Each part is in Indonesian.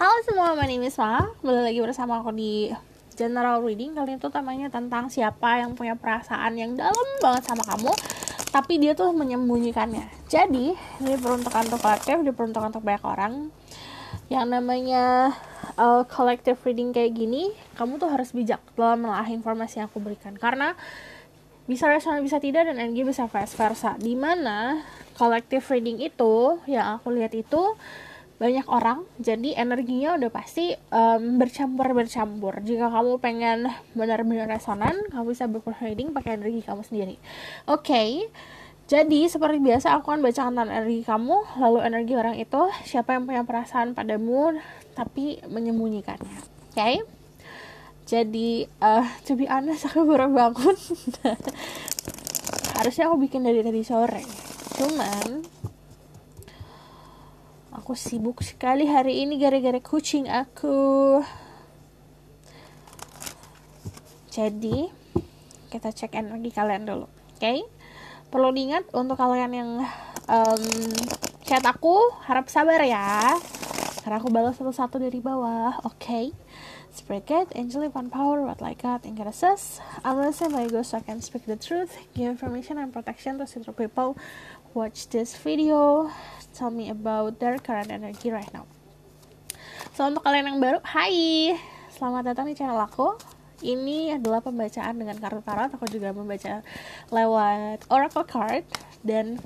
Halo semua, my name is Ma. Kembali lagi bersama aku di General Reading. Kali itu temanya tentang siapa yang punya perasaan yang dalam banget sama kamu, tapi dia tuh menyembunyikannya. Jadi, ini peruntukan untuk kolektif, diperuntukkan untuk banyak orang. Yang namanya collective reading kayak gini, kamu tuh harus bijak dalam menelaah informasi yang aku berikan. Karena bisa rasional, bisa tidak, dan energi bisa vice versa. Dimana collective reading itu, yang aku lihat itu banyak orang, jadi energinya udah pasti bercampur. Jika kamu pengen benar-benar resonan, kamu bisa reading pakai energi kamu sendiri. Oke. Jadi seperti biasa aku akan bacakan tentang energi kamu, lalu energi orang itu, siapa yang punya perasaan padamu tapi menyembunyikannya. Oke. Jadi to be honest, aku baru bangun. Harusnya aku bikin dari tadi sore, cuman aku sibuk sekali hari ini gara-gara kucing aku. Jadi kita cek energi kalian dulu. Oke? Perlu diingat untuk kalian yang chat aku, harap sabar ya, karena aku balas satu-satu dari bawah. Oke? Spirit guide, angel, divine power, what like God, and goddesses, I'm listening by ghost so I can speak the truth, give information and protection to sinful people. Watch this video, tell me about their current energy right now. So untuk kalian yang baru, hai, selamat datang di channel aku. Ini adalah pembacaan dengan kartu tarot. Aku juga membaca lewat oracle card, dan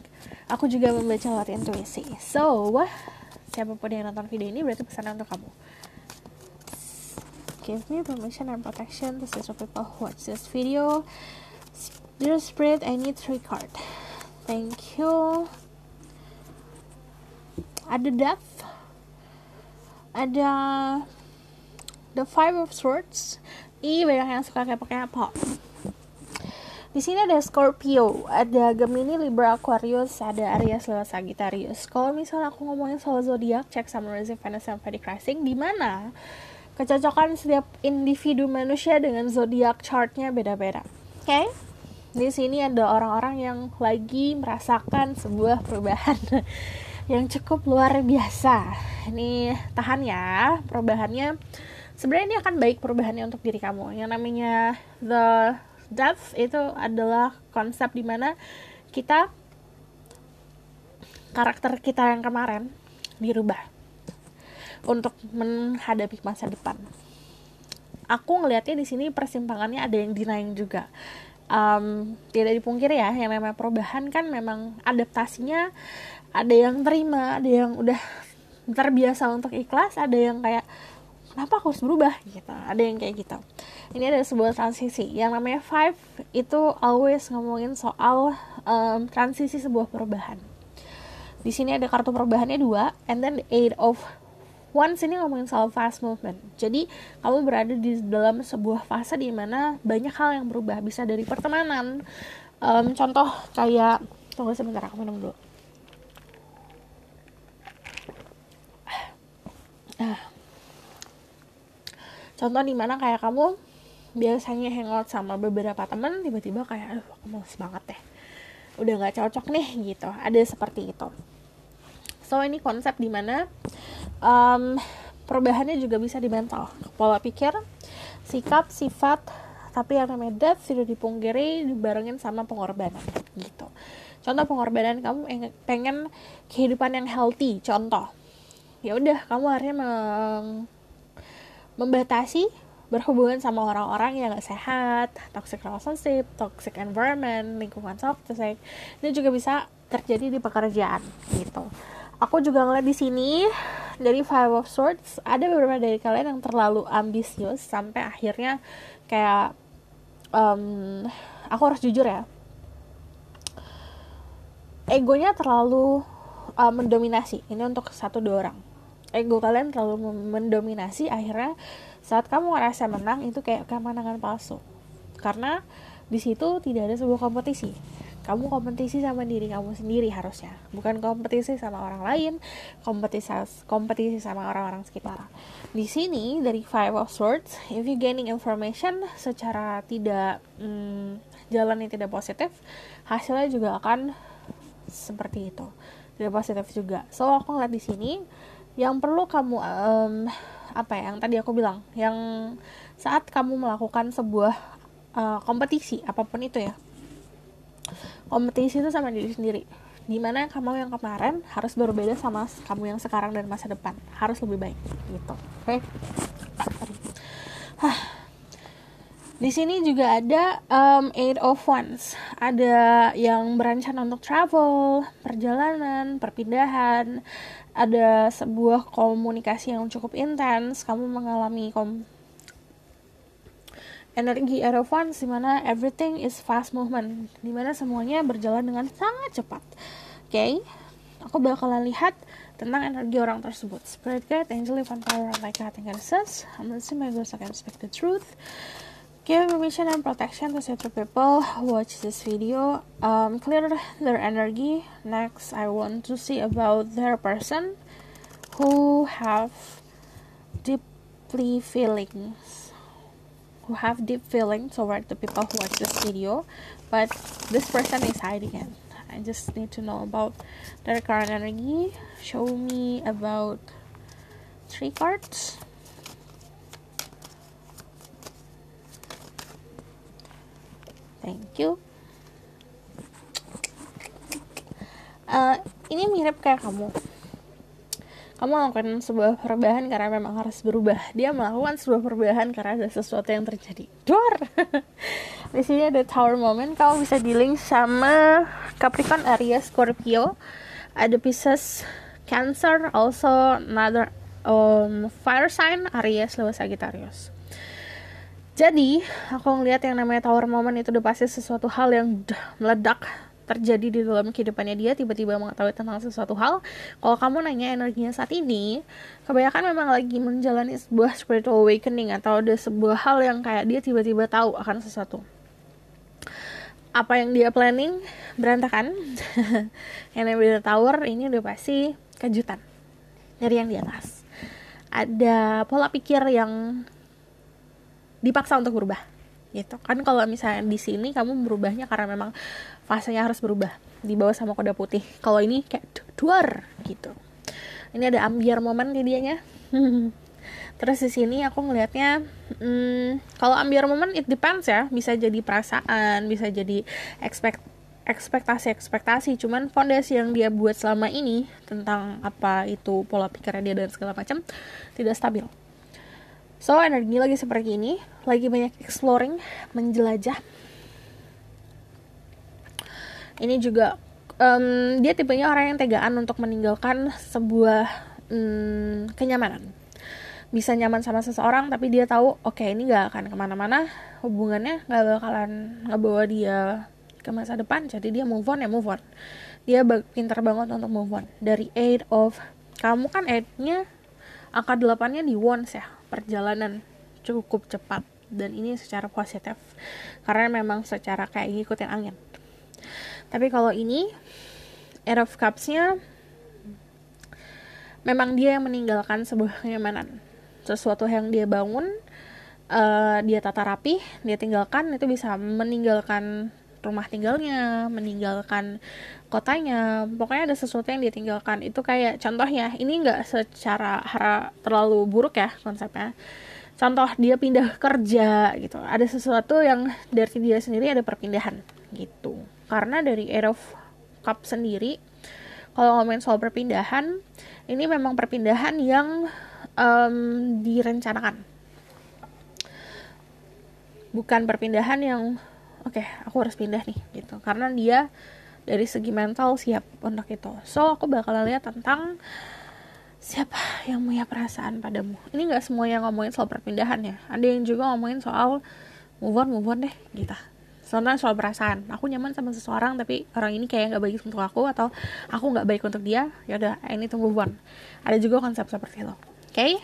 aku juga membaca lewat intuisi. So siapapun yang nonton video ini berarti pesannya untuk kamu. Give me permission and protection to sinful people who watch this video. Dear Spirit, I need 3 card. Thank you. Ada Death, ada The 5 of Swords. Banyak yang suka kayak pakai apa? Di sini ada Scorpio, ada Gemini, Libra, Aquarius, ada Aries, Leo, Sagittarius. Kalau misalnya aku ngomongin soal zodiak, cek sama Rising, Venus, and Vedic Rising, di mana kecocokan setiap individu manusia dengan zodiak chartnya beda-beda. Oke? Di sini ada orang-orang yang lagi merasakan sebuah perubahan yang cukup luar biasa. Ini tahan ya, perubahannya. Sebenarnya ini akan baik perubahannya untuk diri kamu. Yang namanya the death itu adalah konsep dimana kita, karakter kita yang kemarin dirubah untuk menghadapi masa depan. Aku ngelihatnya di sini persimpangannya ada yang denying juga. Tidak dipungkiri ya, yang namanya perubahan kan memang adaptasinya, ada yang terima, ada yang udah terbiasa untuk ikhlas, ada yang kayak kenapa aku harus berubah gitu, ada yang kayak gitu. Ini ada sebuah transisi. Yang namanya 5 itu always ngomongin soal transisi sebuah perubahan. Di sini ada kartu perubahannya 2, and then the 8 of Wands ini ngomongin soal fast movement. Jadi kamu berada di dalam sebuah fase di mana banyak hal yang berubah. Bisa dari pertemanan, contoh kayak, tunggu sebentar aku minum dulu. Contoh dimana kayak kamu biasanya hangout sama beberapa teman, tiba-tiba kayak, aduh aku males banget deh, udah gak cocok nih gitu. Ada seperti itu. So ini konsep dimana perubahannya juga bisa di mental, pola pikir, sikap, sifat. Tapi yang namanya death tidak dipungkiri dibarengin sama pengorbanan gitu. Contoh pengorbanan, kamu pengen kehidupan yang healthy. Contoh, ya udah kamu akhirnya membatasi berhubungan sama orang-orang yang gak sehat, toxic relationship, toxic environment, lingkungan toxic. Ini juga bisa terjadi di pekerjaan gitu. Aku juga ngeliat di sini dari 5 of Swords, ada beberapa dari kalian yang terlalu ambisius sampai akhirnya kayak aku harus jujur ya, egonya terlalu mendominasi. Ini untuk 1-2 orang. Ego kalian terlalu mendominasi, akhirnya saat kamu ngerasa menang itu kayak kemenangan palsu. Karena di situ tidak ada sebuah kompetisi. Kamu kompetisi sama diri kamu sendiri harusnya, bukan kompetisi sama orang lain, kompetisi sama orang-orang sekitar. Di sini dari 5 of Swords, if you gaining information secara tidak jalan yang tidak positif, hasilnya juga akan seperti itu, tidak positif juga. So aku ngeliat di sini yang perlu kamu apa ya, yang tadi aku bilang, yang saat kamu melakukan sebuah kompetisi apapun itu ya, kompetisi itu sama diri sendiri, dimana kamu yang kemarin harus berbeda sama kamu yang sekarang dan masa depan, harus lebih baik gitu. Oke. Di sini juga ada Eight of Wands. Ada yang berencana untuk travel, perjalanan, perpindahan. Ada sebuah komunikasi yang cukup intens. Kamu mengalami energi Eight of Wands di mana everything is fast movement, di mana semuanya berjalan dengan sangat cepat. Oke. Aku bakalan lihat tentang energi orang tersebut. Spirit guide, angel, divine power, like God, and goddesses. I'm gonna see my ghost, I can speak the truth. Give permission and protection to certain people who watch this video. Clear their energy. Next, I want to see about their person who have deep feelings toward the people who watch this video, but this person is hiding it. I just need to know about their current energy. Show me about 3 cards. Thank you. Ini mirip kayak kamu melakukan sebuah perubahan karena memang harus berubah. Dia melakukan sebuah perubahan karena ada sesuatu yang terjadi. Dor. Di sini ada Tower moment. Kamu bisa di-link sama Capricorn, Aries, Scorpio. Ada Pisces, Cancer, also another fire sign, Aries, Leo, Sagittarius. Jadi, aku ngeliat yang namanya Tower moment itu udah pasti sesuatu hal yang meledak terjadi di dalam kehidupannya dia, tiba-tiba mengetahui tentang sesuatu hal. Kalau kamu nanya energinya saat ini, kebanyakan memang lagi menjalani sebuah spiritual awakening, atau ada sebuah hal yang kayak dia tiba-tiba tahu akan sesuatu. Apa yang dia planning berantakan. Yang namanya Tower ini udah pasti kejutan dari yang di atas. Ada pola pikir yang dipaksa untuk berubah gitu kan. Kalau misalnya di sini kamu berubahnya karena memang fasenya harus berubah, dibawa sama kuda putih. Kalau ini kayak duar gitu. Ini ada ambiar momen di dianya. Terus di sini aku ngelihatnya kalau ambiar momen it depends ya, bisa jadi perasaan, bisa jadi ekspektasi, cuman fondasi yang dia buat selama ini tentang apa itu pola pikirnya dia dan segala macam tidak stabil. So, energi lagi seperti ini, lagi banyak exploring, menjelajah. Ini juga dia tipenya orang yang tegaan untuk meninggalkan sebuah kenyamanan. Bisa nyaman sama seseorang, tapi dia tahu, oke, ini gak akan kemana-mana, hubungannya gak bakalan ngebawa dia ke masa depan, jadi dia move on. Dia pintar banget untuk move on. Dari 8 of, kamu kan 8-nya, angka 8-nya di Wands ya, perjalanan cukup cepat, dan ini secara positif karena memang secara kayak ngikutin angin. Tapi kalau ini 8 of Cups-nya memang dia yang meninggalkan sebuah kenyamanan, sesuatu yang dia bangun, dia tata rapi, dia tinggalkan. Itu bisa meninggalkan rumah tinggalnya, meninggalkan kotanya, pokoknya ada sesuatu yang dia tinggalkan. Itu kayak contohnya, ini nggak secara terlalu buruk ya konsepnya. Contoh dia pindah kerja gitu, ada sesuatu yang dari dia sendiri ada perpindahan gitu. Karena dari 8 of Cups sendiri, kalau ngomongin soal perpindahan, ini memang perpindahan yang direncanakan, bukan perpindahan yang oke, aku harus pindah nih gitu, karena dia dari segi mental siap untuk itu. So, aku bakal lihat tentang siapa yang punya perasaan padamu. Ini gak semua yang ngomongin soal perpindahan ya, ada yang juga ngomongin soal move on deh gitu. Soalnya soal perasaan, aku nyaman sama seseorang tapi orang ini kayak gak baik untuk aku, atau aku gak baik untuk dia, yaudah, ini tuh move on. Ada juga konsep seperti itu. Oke?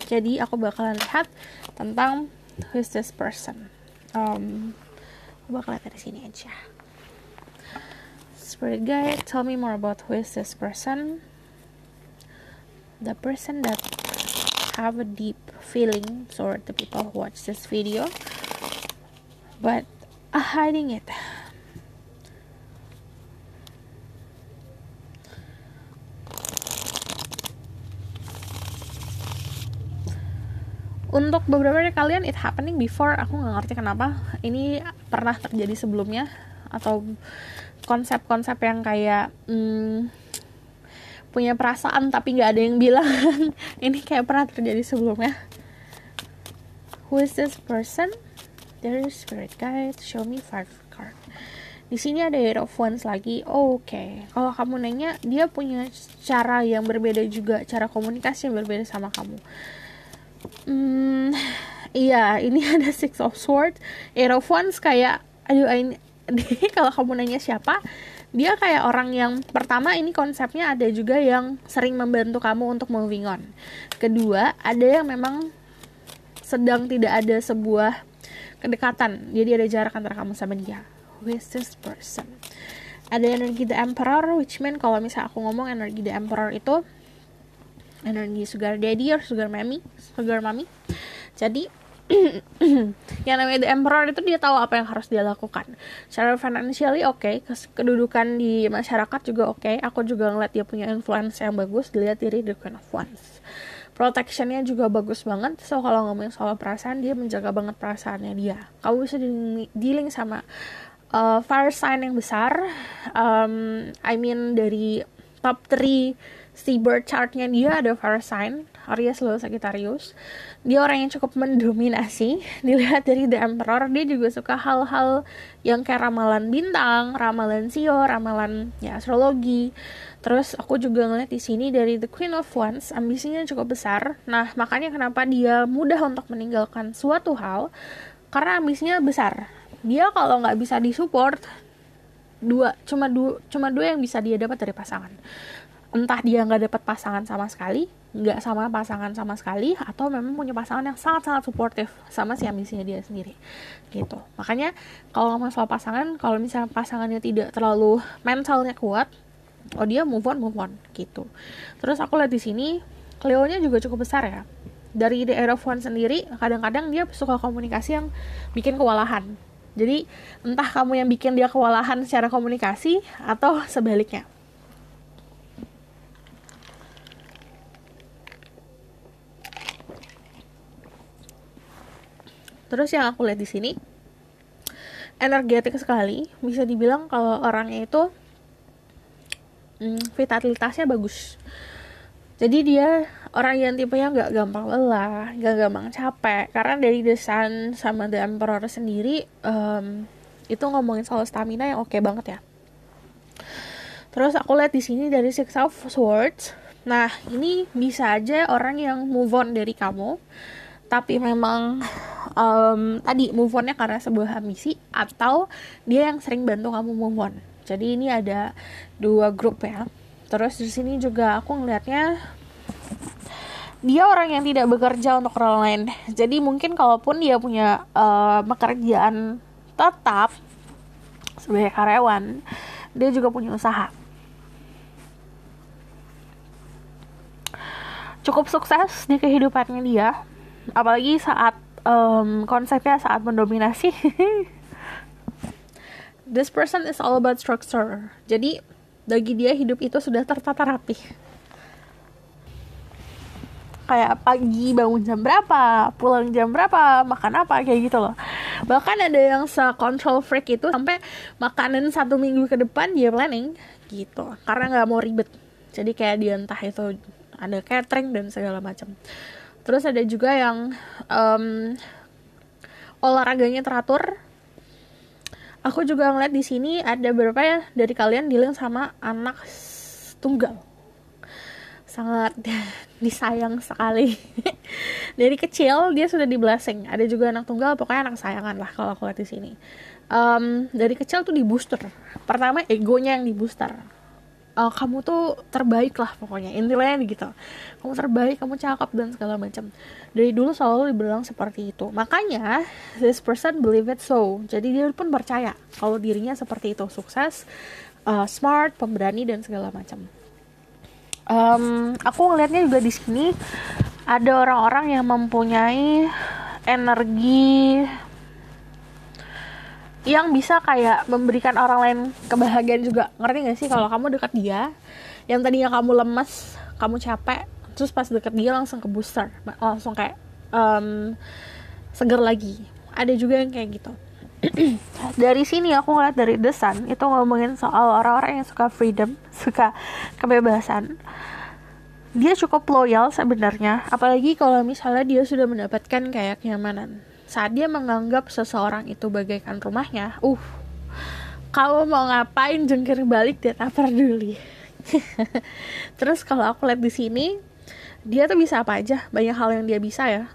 Jadi aku bakalan lihat tentang who is this person. Aku bakal lihat dari sini aja. Spirit guide, tell me more about who is this person. The person that have a deep feeling toward the people who watch this video, but hiding it. Untuk beberapa dari kalian it happening before, aku nggak ngerti kenapa ini pernah terjadi sebelumnya, atau konsep-konsep yang kayak punya perasaan tapi nggak ada yang bilang. Ini kayak pernah terjadi sebelumnya. Who is this person? There is spirit guide, show me 5 card. Di sini ada Eight of Wands lagi. Oke. Kalau kamu nanya, dia punya cara yang berbeda juga, cara komunikasi yang berbeda sama kamu. Iya, ini ada Six of Swords, Eight of Wands kayak, ini kalau kamu nanya siapa, dia kayak orang yang pertama, ini konsepnya ada juga yang sering membantu kamu untuk moving on. Kedua, ada yang memang sedang tidak ada sebuah kedekatan, jadi ada jarak antara kamu sama dia. Who is this person? Ada energi The Emperor, which mean kalau misalnya aku ngomong energi The Emperor itu energi sugar daddy or sugar mommy. Jadi yang namanya The Emperor itu dia tahu apa yang harus dia lakukan. Secara financially oke, kedudukan di masyarakat juga oke. Aku juga ngeliat dia punya influence yang bagus, dilihat dari The Queen of Wands. Protectionnya juga bagus banget. So kalau ngomongin soal perasaan, dia menjaga banget perasaannya dia. Kamu bisa dealing sama fire sign yang besar. I mean dari top 3 birth chartnya dia ada fire sign, Aries, Leo, Sagittarius. Dia orang yang cukup mendominasi. Dilihat dari The Emperor, dia juga suka hal-hal yang kayak ramalan bintang, ramalan sio, ramalan ya astrologi. Terus aku juga ngeliat di sini dari The Queen of Wands, ambisinya cukup besar. Nah, makanya kenapa dia mudah untuk meninggalkan suatu hal, karena ambisinya besar. Dia kalau nggak bisa disupport, cuma dua yang bisa dia dapat dari pasangan. Entah dia nggak dapat pasangan sama sekali, nggak sama pasangan sama sekali, atau memang punya pasangan yang sangat-sangat suportif sama si ambisinya dia sendiri gitu. Makanya kalau ngomong soal pasangan, kalau misalnya pasangannya tidak terlalu mentalnya kuat, dia move on gitu. Terus aku lihat di sini Cleo-nya juga cukup besar ya. Dari The Eight of Wands sendiri, kadang-kadang dia suka komunikasi yang bikin kewalahan. Jadi entah kamu yang bikin dia kewalahan secara komunikasi atau sebaliknya. Terus yang aku lihat di sini energetik sekali, bisa dibilang kalau orangnya itu vitalitasnya bagus. Jadi dia orang yang tipenya nggak gampang lelah, nggak gampang capek. Karena dari The Sun sama The Emperor sendiri itu ngomongin soal stamina yang oke banget ya. Terus aku lihat di sini dari Six of Swords. Nah, ini bisa aja orang yang move on dari kamu, tapi memang tadi move on-nya karena sebuah ambisi, atau dia yang sering bantu kamu move on. Jadi ini ada 2 grup ya. Terus di sini juga aku ngelihatnya dia orang yang tidak bekerja untuk orang lain. Jadi mungkin kalaupun dia punya pekerjaan tetap sebagai karyawan, dia juga punya usaha. Cukup sukses di kehidupannya dia, apalagi saat konsepnya saat mendominasi. This person is all about structure. Jadi bagi dia hidup itu sudah tertata rapi. Kayak pagi bangun jam berapa, pulang jam berapa, makan apa, kayak gitu loh. Bahkan ada yang se-control freak itu sampai makanan 1 minggu ke depan dia planning gitu, karena nggak mau ribet. Jadi kayak dia entah itu ada catering dan segala macam. Terus ada juga yang olahraganya teratur. Aku juga ngeliat di sini ada beberapa ya dari kalian dealing sama anak tunggal. Sangat disayang sekali. Dari kecil dia sudah di blessing. Ada juga anak tunggal, pokoknya anak sayangan lah kalau aku lihat di sini. Dari kecil tuh di booster. Pertama egonya yang di booster. Kamu tuh terbaik lah pokoknya, intinya gitu. Kamu terbaik, kamu cakep dan segala macam. Dari dulu selalu dibilang seperti itu. Makanya this person believe it so. Jadi dia pun percaya kalau dirinya seperti itu, sukses, smart, pemberani dan segala macam. Aku ngelihatnya juga di sini ada orang-orang yang mempunyai energi yang bisa kayak memberikan orang lain kebahagiaan juga. Ngerti gak sih kalau kamu dekat dia, yang tadinya kamu lemes, kamu capek, terus pas deket dia langsung ke booster, langsung kayak seger lagi. Ada juga yang kayak gitu. Dari sini aku ngeliat dari The Sun itu ngomongin soal orang-orang yang suka freedom, suka kebebasan. Dia cukup loyal sebenarnya, apalagi kalau misalnya dia sudah mendapatkan kayak kenyamanan. Saat dia menganggap seseorang itu bagaikan rumahnya, kamu mau ngapain jungkir balik dia tak peduli. Terus kalau aku lihat di sini, dia tuh bisa apa aja, banyak hal yang dia bisa ya.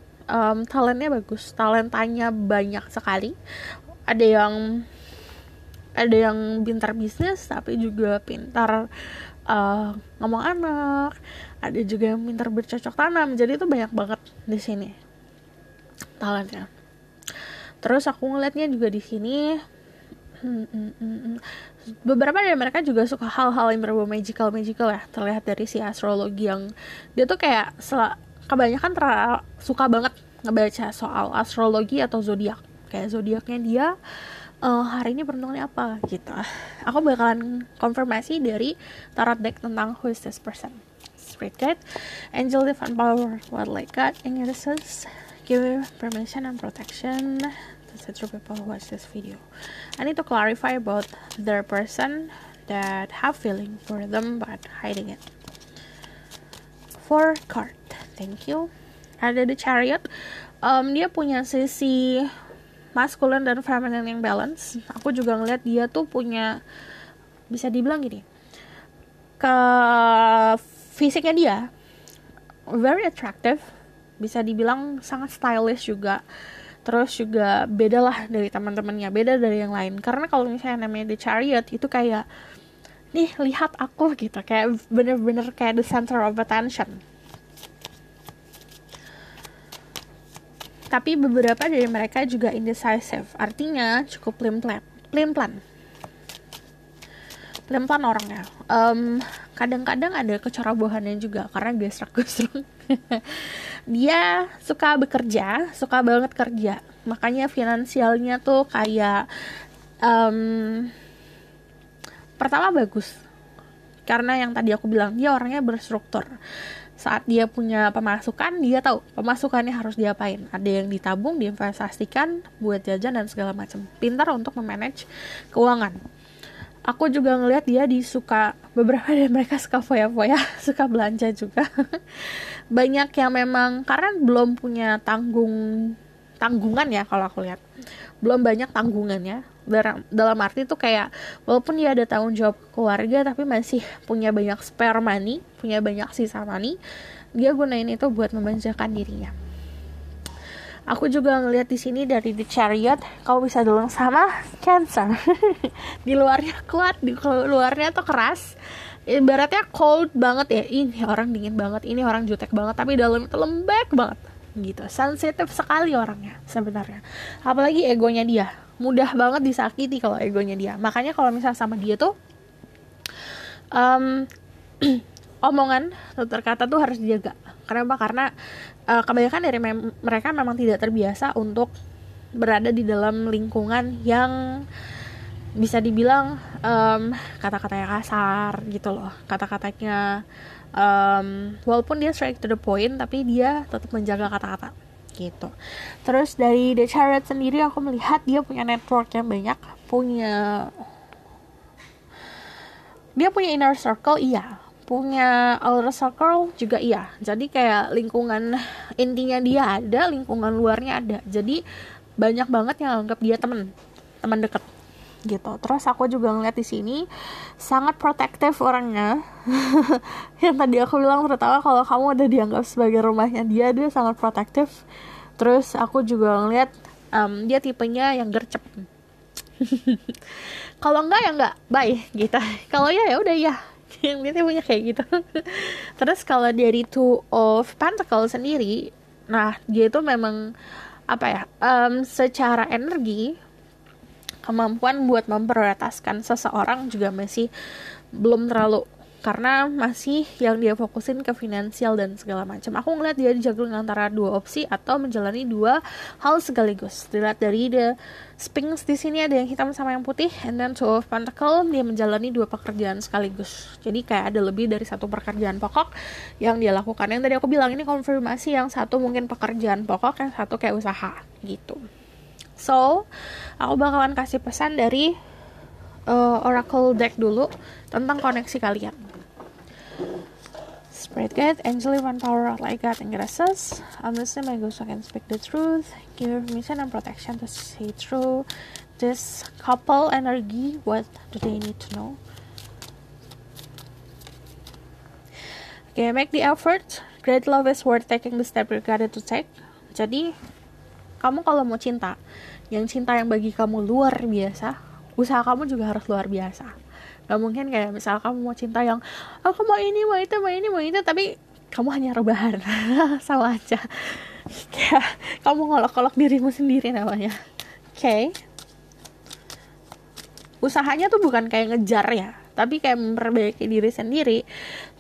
Talentnya bagus, talentanya banyak sekali. Ada yang pintar bisnis tapi juga pintar ngomong anak, ada juga yang pintar bercocok tanam. Jadi itu banyak banget di sini talentnya. Terus aku ngeliatnya juga di sini beberapa dari mereka juga suka hal-hal yang berbau magical ya. Terlihat dari si astrologi yang dia tuh kayak kebanyakan suka banget ngebaca soal astrologi atau zodiak. Kayak zodiaknya dia hari ini beruntungnya apa gitu. Aku bakalan konfirmasi dari tarot deck tentang who is this person. Spirit guide, angel, divine power, what like God, angels, give me permission and protection to set through people who watch this video. I need to clarify about their person that have feeling for them but hiding it. 4 card, thank you. Ada the Chariot. Dia punya sisi masculine dan feminine yang balance. Aku juga ngeliat dia tuh punya, bisa dibilang gini, ke fisiknya dia very attractive, bisa dibilang sangat stylish juga. Terus juga beda lah dari teman-temannya, beda dari yang lain. Karena kalau misalnya namanya The Chariot itu kayak, nih lihat aku gitu, kayak bener-bener kayak the center of attention. Tapi beberapa dari mereka juga indecisive, artinya cukup pelin-pelan orangnya. Kadang-kadang ada kecerobohannya juga karena gesrak-gesruk. Dia suka bekerja, suka banget kerja, makanya finansialnya tuh kayak pertama bagus, karena yang tadi aku bilang dia orangnya berstruktur. Saat dia punya pemasukan, dia tahu pemasukannya harus diapain. Ada yang ditabung, diinvestasikan buat jajan dan segala macam. Pintar untuk memanage keuangan. Aku juga ngelihat dia beberapa dari mereka suka foya-foya, suka belanja juga. Banyak yang memang karena belum punya tanggungan ya, kalau aku lihat belum banyak tanggungannya. Dalam arti tuh kayak walaupun dia ada tanggung jawab keluarga tapi masih punya banyak spare money, punya banyak sisa money, dia gunain itu buat memanjakan dirinya. Aku juga ngelihat di sini dari The Chariot, kamu bisa dulu sama Cancer. Di luarnya kuat, di luarnya tuh keras. Ibaratnya cold banget ya. Ini orang dingin banget, ini orang jutek banget, tapi dalam itu lembek banget. Gitu, sensitif sekali orangnya sebenarnya. Apalagi egonya dia, mudah banget disakiti kalau egonya dia. Makanya kalau misalnya sama dia tuh omongan, tutur kata tuh harus dijaga. Kenapa? Karena kebanyakan dari mereka memang tidak terbiasa untuk berada di dalam lingkungan yang bisa dibilang kata-katanya kasar gitu loh. Kata-katanya walaupun dia straight to the point, tapi dia tetap menjaga kata-kata gitu. Terus dari The Chariot sendiri aku melihat dia punya network yang banyak, dia punya inner circle, iya, punya outer circle juga, iya. Jadi kayak lingkungan intinya dia ada, lingkungan luarnya ada. Jadi banyak banget yang anggap dia teman dekat gitu. Terus aku juga ngeliat di sini sangat protektif orangnya. Yang tadi aku bilang, terutama kalau kamu udah dianggap sebagai rumahnya dia sangat protektif. Terus aku juga ngeliat dia tipenya yang gercep. Kalau enggak ya enggak, bye gitu. Kalau ya udah ya. Yang dia tipenya kayak gitu. Terus kalau dari Two of Pentacles sendiri, nah dia itu memang apa ya? Secara energi, kemampuan buat memprioritaskan seseorang juga masih belum terlalu karena masih yang dia fokusin ke finansial dan segala macam. Aku ngeliat dia juggling antara dua opsi atau menjalani dua hal sekaligus. Dilihat dari the Sphinx di sini ada yang hitam sama yang putih, and then Two of Pentacles, dia menjalani dua pekerjaan sekaligus. Jadi kayak ada lebih dari satu pekerjaan pokok yang dia lakukan. Yang tadi aku bilang ini konfirmasi, yang satu mungkin pekerjaan pokok, yang satu kayak usaha gitu. So, aku bakalan kasih pesan dari Oracle deck dulu tentang koneksi kalian. Spirit guide, angel, one power, like God, and graces. Honestly, my ghost can speak the truth. Give permission and protection to say true. This couple energy, what do they need to know? Okay, make the effort. Great love is worth taking the step regarded to take. Jadi, kamu kalau mau cinta yang bagi kamu luar biasa, usaha kamu juga harus luar biasa. Gak mungkin kayak misal kamu mau cinta yang aku mau ini, mau itu, tapi kamu hanya rebahan. Sama aja. Kayak kamu ngolok-ngolok dirimu sendiri namanya. Okay. Usahanya tuh bukan kayak ngejar ya, tapi kayak memperbaiki diri sendiri.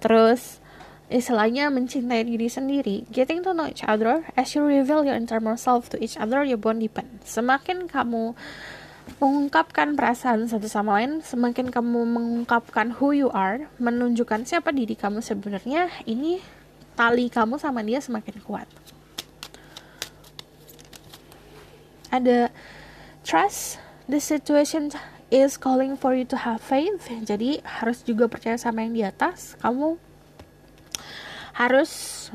Terus istilahnya mencintai diri sendiri. Getting to know each other. As you reveal your internal self to each other, your bond deepen. Semakin kamu mengungkapkan perasaan satu sama lain, semakin kamu mengungkapkan who you are, menunjukkan siapa diri kamu sebenarnya, ini tali kamu sama dia semakin kuat. Ada trust, the situation is calling for you to have faith. Jadi harus juga percaya sama yang di atas. Kamu harus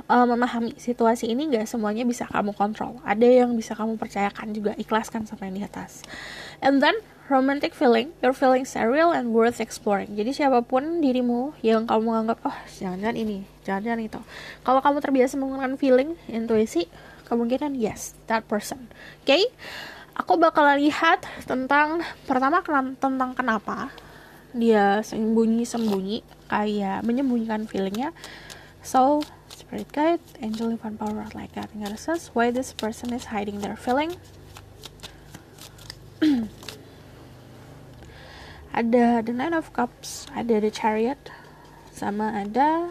memahami situasi ini gak semuanya bisa kamu kontrol. Ada yang bisa kamu percayakan juga, ikhlaskan sama yang di atas. And then romantic feeling, your feelings are real and worth exploring. Jadi siapapun dirimu yang kamu anggap jangan-jangan ini, jangan-jangan itu, kalau kamu terbiasa menggunakan feeling, intuisi, kemungkinan yes, that person. Okay? Aku bakal lihat tentang pertama tentang kenapa dia sembunyi-sembunyi, kayak menyembunyikan feelingnya. So, spirit guide, angel, divine power, like God, and goddesses, why this person is hiding their feeling. Ada the Nine of Cups, ada the Chariot, sama ada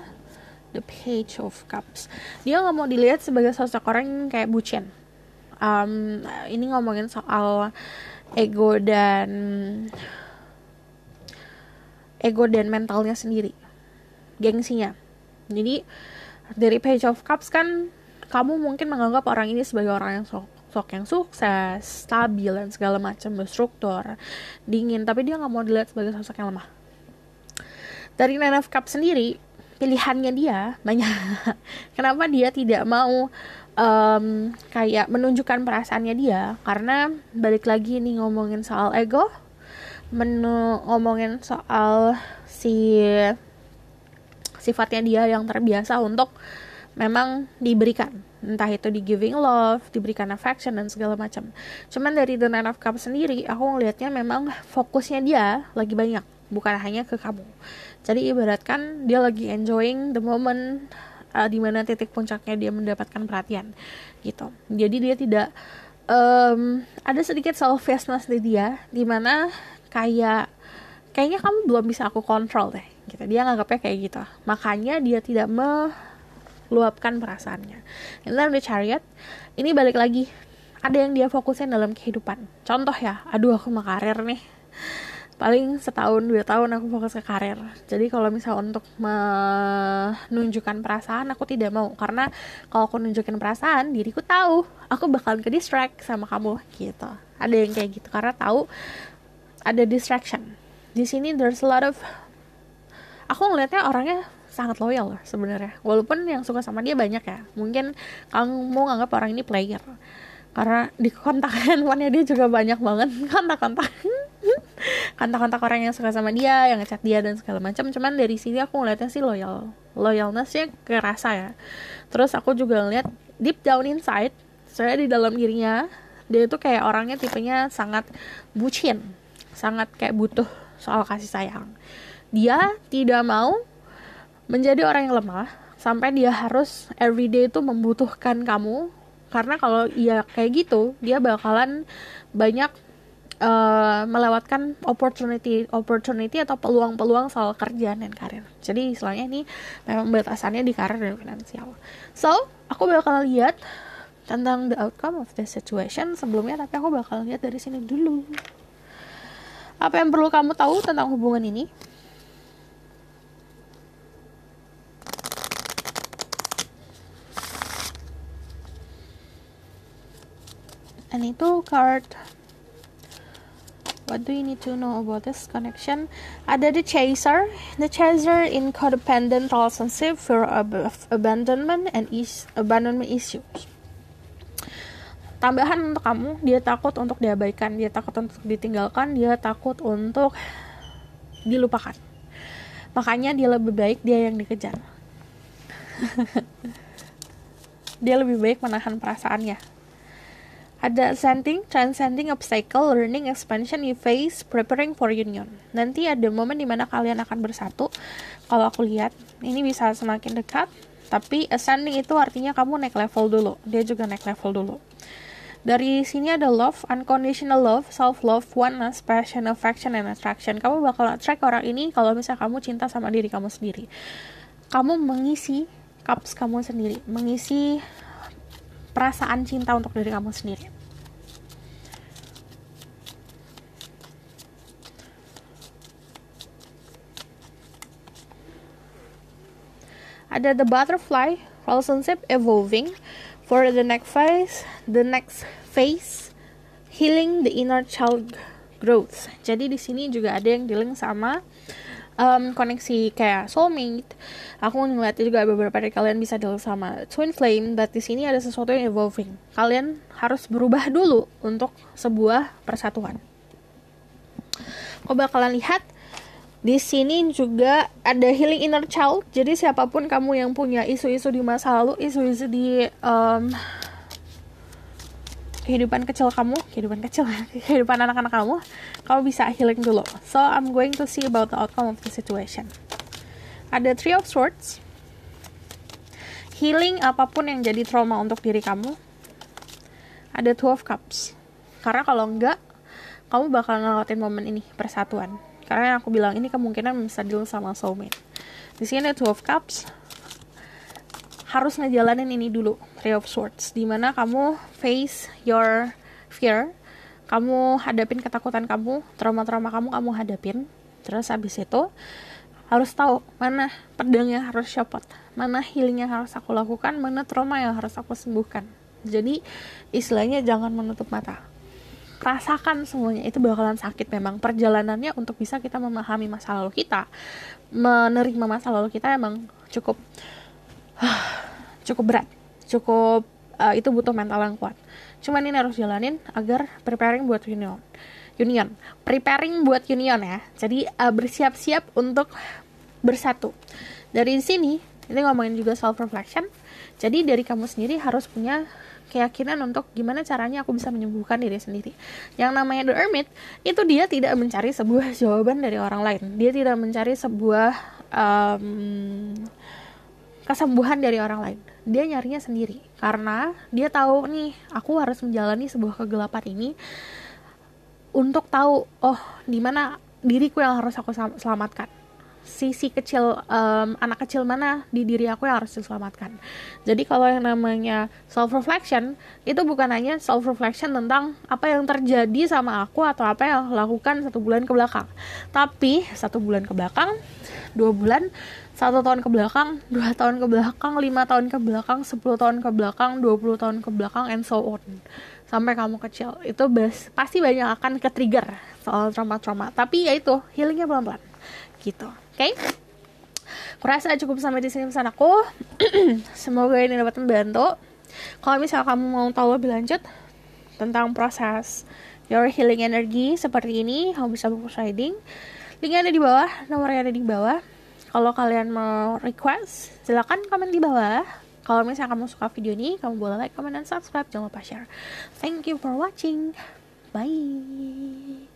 the Page of Cups. Dia nggak mau dilihat sebagai sosok orang yang kayak bucin. Ini ngomongin soal ego dan mentalnya sendiri, gengsinya. Jadi dari Page of Cups kan kamu mungkin menganggap orang ini sebagai orang yang sok yang sukses, stabil dan segala macam, berstruktur, dingin, tapi dia nggak mau dilihat sebagai sosok yang lemah. Dari Nine of Cups sendiri, pilihannya dia banyak. Kenapa dia tidak mau kayak menunjukkan perasaannya dia? Karena balik lagi nih ngomongin soal ego, ngomongin soal sifatnya dia yang terbiasa untuk memang diberikan, entah itu di giving love, diberikan affection dan segala macam. Cuman dari The Nine of Cups sendiri, aku ngelihatnya memang fokusnya dia lagi banyak, bukan hanya ke kamu. Jadi ibaratkan dia lagi enjoying the moment, di mana titik puncaknya dia mendapatkan perhatian gitu. Jadi dia tidak ada sedikit selfishness di dia, di mana kayaknya kamu belum bisa aku kontrol deh gitu. Dia nganggapnya kayak gitu, makanya dia tidak meluapkan perasaannya. And then the Chariot, ini balik lagi, ada yang dia fokusin dalam kehidupan. Contoh ya, aku mau karir nih, paling setahun 2 tahun aku fokus ke karir. Jadi kalau misal untuk menunjukkan perasaan, aku tidak mau, karena kalau aku nunjukin perasaan, diriku tahu aku bakalan ke distract sama kamu gitu. Ada yang kayak gitu karena tahu ada distraction. Di sini there's a lot of, aku ngelihatnya orangnya sangat loyal sebenarnya. Walaupun yang suka sama dia banyak ya. Mungkin kamu nganggap orang ini player, karena di kontak handphonenya dia juga banyak banget kontak orang yang suka sama dia, yang ngechat dia dan segala macam. Cuman dari sini aku ngelihatnya sih loyalnessnya kerasa ya. Terus aku juga ngeliat deep down inside, saya di dalam dirinya, dia itu kayak orangnya tipenya sangat bucin, sangat kayak butuh soal kasih sayang. Dia tidak mau menjadi orang yang lemah sampai dia harus everyday itu membutuhkan kamu, karena kalau ia kayak gitu dia bakalan banyak melewatkan opportunity atau peluang-peluang soal kerjaan dan karir. Jadi istilahnya ini memang batasannya di karir dan finansial. So, aku bakal lihat tentang the outcome of the situation sebelumnya, tapi aku bakal lihat dari sini dulu. Apa yang perlu kamu tahu tentang hubungan ini? And itu card. What do you need to know about this connection? Ada the chaser. The chaser in codependent relationship, fear of abandonment and abandonment issues. Tambahan untuk kamu, dia takut untuk diabaikan, dia takut untuk ditinggalkan, dia takut untuk dilupakan. Makanya dia lebih baik dia yang dikejar. Dia lebih baik menahan perasaannya. Ada transcending obstacle, learning, expansion, you face, preparing for union. Nanti ada momen dimana kalian akan bersatu. Kalau aku lihat, ini bisa semakin dekat. Tapi ascending itu artinya kamu naik level dulu. Dia juga naik level dulu. Dari sini ada love, unconditional love, self-love, oneness, passion, affection, and attraction. Kamu bakal attract orang ini kalau misalnya kamu cinta sama diri kamu sendiri. Kamu mengisi cups kamu sendiri. Mengisi perasaan cinta untuk diri kamu sendiri. Ada the butterfly, relationship evolving for the next phase, healing the inner child growth. Jadi di sini juga ada yang dealing sama koneksi kayak soulmate. Aku ngeliatnya juga beberapa dari kalian bisa deal sama twin flame, but di sini ada sesuatu yang evolving. Kalian harus berubah dulu untuk sebuah persatuan. Aku bakalan lihat di sini juga ada healing inner child. Jadi siapapun kamu yang punya isu-isu di masa lalu, isu-isu di kehidupan anak-anak kamu bisa healing dulu. So I'm going to see about the outcome of the situation. Ada Three of Swords, healing apapun yang jadi trauma untuk diri kamu. Ada Two of Cups, karena kalau enggak kamu bakal ngelewatin momen ini, persatuan. Karena yang aku bilang ini kemungkinan bisa deal sama soulmate. Di sini ada Two of Cups, harus ngejalanin ini dulu, Three of Swords, dimana kamu face your fear, kamu hadapin ketakutan kamu, trauma-trauma kamu hadapin. Terus habis itu harus tahu mana pedang yang harus copot, mana healing yang harus aku lakukan, mana trauma yang harus aku sembuhkan. Jadi istilahnya jangan menutup mata, rasakan semuanya. Itu bakalan sakit memang perjalanannya untuk bisa kita memahami masa lalu kita, menerima masa lalu kita emang cukup berat, itu butuh mental yang kuat. Cuman ini harus jalanin agar preparing buat union ya. Jadi bersiap-siap untuk bersatu. Dari sini ini ngomongin juga self reflection. Jadi dari kamu sendiri harus punya keyakinan untuk gimana caranya aku bisa menyembuhkan diri sendiri. Yang namanya The Hermit, itu dia tidak mencari sebuah jawaban dari orang lain. Dia tidak mencari sebuah kesembuhan dari orang lain. Dia nyarinya sendiri. Karena dia tahu nih, aku harus menjalani sebuah kegelapan ini untuk tahu, di mana diriku yang harus aku selamatkan. Sisi kecil, anak kecil mana di diri aku yang harus diselamatkan. Jadi kalau yang namanya self reflection itu bukan hanya self reflection tentang apa yang terjadi sama aku atau apa yang aku lakukan 1 bulan ke belakang, tapi 1 bulan ke belakang, 2 bulan, 1 tahun ke belakang, 2 tahun ke belakang, 5 tahun ke belakang, 10 tahun ke belakang, 20 tahun ke belakang, and so on, sampai kamu kecil. Itu pasti banyak akan ke-trigger soal trauma-trauma, tapi ya itu healingnya pelan-pelan gitu. Oke? Kurasa cukup sampai di sini pesan aku. Semoga ini dapat membantu. Kalau misalnya kamu mau tahu lebih lanjut tentang proses your healing energy seperti ini, kamu bisa buku reading. Linknya ada di bawah, nomornya ada di bawah. Kalau kalian mau request, silakan komen di bawah. Kalau misalnya kamu suka video ini, kamu boleh like, comment, dan subscribe. Jangan lupa share. Thank you for watching. Bye.